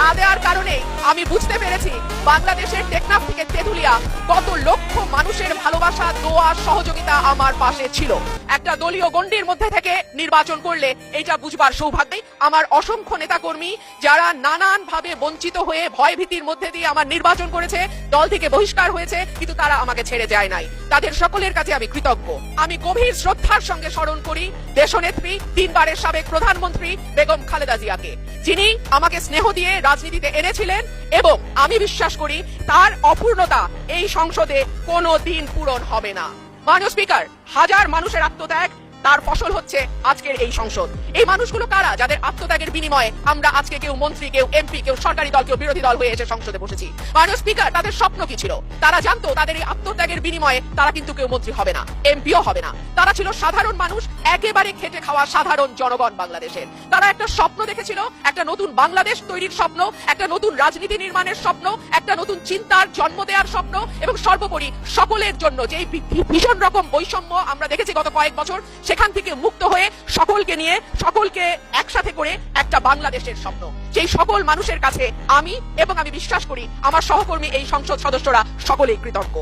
না দেওয়ার কারণে আমি বুঝতে পেরেছি বাংলাদেশের টেকনাফ থেকে তেঁতুলিয়া কত লক্ষ মানুষের ভালোবাসা, দোয়া, সহযোগিতা আমার পাশে ছিল। একটা দলীয় গণ্ডির মধ্যে থেকে নির্বাচন করলে এটা বুঝবার সৌভাগ্যই আমার অসংখ্য নেতাকর্মী যারা নানান ভাবে বঞ্চিত হয়ে ভয় ভীতির মধ্যে দিয়ে আমার নির্বাচন করেছে, দল থেকে বহিষ্কার হয়েছে, কিন্তু তারা আমাকে ছেড়ে যায় নাই। তাদের সকলের কাছে আমি কৃতজ্ঞ। আমি গভীর শ্রদ্ধার সঙ্গে স্মরণ করি দেশনেত্রী, 3 বারের সাবেক প্রধানমন্ত্রী বেগম খালেদা জিয়াকে, যিনি আমাকে স্নেহ দিয়ে রাজনীতিতে এনেছিলেন এবং আমি বিশ্বাস করি তার অপূর্ণতা এই সংসদে কোনো দিন পূরণ হবে না। মাননীয় স্পিকার, হাজার মানুষের আত্মত্যাগ, তার ফসল হচ্ছে আজকের এই সংসদ। এই মানুষগুলো কারা যাদের আত্মত্যাগের বিনিময়ে আমরা আজকে কেউ মন্ত্রী, কেউ এমপি, কেউ সরকারি দল, কেউ বিরোধী দল হয়ে এসে সংসদে বসেছি? মাননীয় স্পিকার, তাদের স্বপ্ন কি ছিল? তারা জানতো তাদের এই আত্মত্যাগের বিনিময়ে তারা কিন্তু কেউ মন্ত্রী হবে না, এমপিও হবে না। তারা ছিল সাধারণ মানুষ, একেবারে খেটে খাওয়া সাধারণ জনগণ বাংলাদেশের। তারা একটা স্বপ্ন দেখেছিল, একটা নতুন বাংলাদেশ তৈরির স্বপ্ন, একটা নতুন রাজনীতি নির্মাণের স্বপ্ন, একটা নতুন চিন্তার জন্ম দেওয়ার স্বপ্ন, এবং সর্বোপরি সকলের জন্য যে ভীষণ রকম বৈষম্য আমরা দেখেছি গত কয়েক বছর, সেখান থেকে মুক্ত হয়ে সকলকে নিয়ে, সকলকে একসাথে করে একটা বাংলাদেশের স্বপ্ন। সেই সকল মানুষের কাছে আমি এবং আমি বিশ্বাস করি আমার সহকর্মী এই সংসদ সদস্যরা সকলেই কৃতজ্ঞ।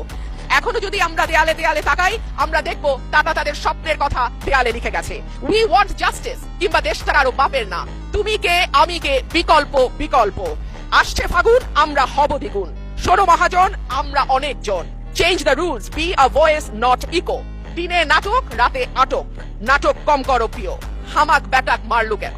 এখনো যদি আমরা দেয়ালে দেয়ালে তাকাই, আমরা দেখবো তারা তাদের স্বপ্নের কথা দেয়ালে লিখে গেছে। উই ওয়ান্ট জাস্টিস, কিংবা দেশটার আরো বাপের না, তুমি কে আমি কে, বিকল্প বিকল্প। আসছে ফাগুন, আমরা হব দ্বিগুণ। শোনো মহাজন, আমরা অনেকজন। Change the rules, be a voice not echo. দিনে নাটক, রাতে আটক, নাটক কম করো প্রিয়, হামাক ব্যাটাক মারলু কেন?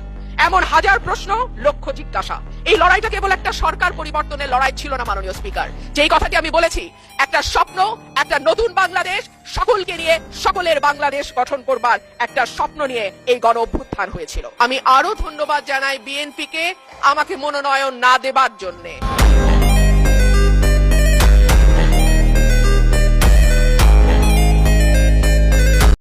এমন হাজার প্রশ্ন, লক্ষ্য জিজ্ঞাসা। এই লড়াইটা কেবল একটা সরকার পরিবর্তনের লড়াই ছিল না মাননীয় স্পিকার। যেই কথাটি আমি বলেছি, একটা স্বপ্ন, একটা নতুন বাংলাদেশ, সকলকে নিয়ে সকলের বাংলাদেশ গঠন করবার একটা স্বপ্ন নিয়ে এই গণ অভ্যুত্থান হয়েছিল। আমি আরো ধন্যবাদ জানাই বিএনপিকে আমাকে মনোনয়ন না দেবার জন্যে।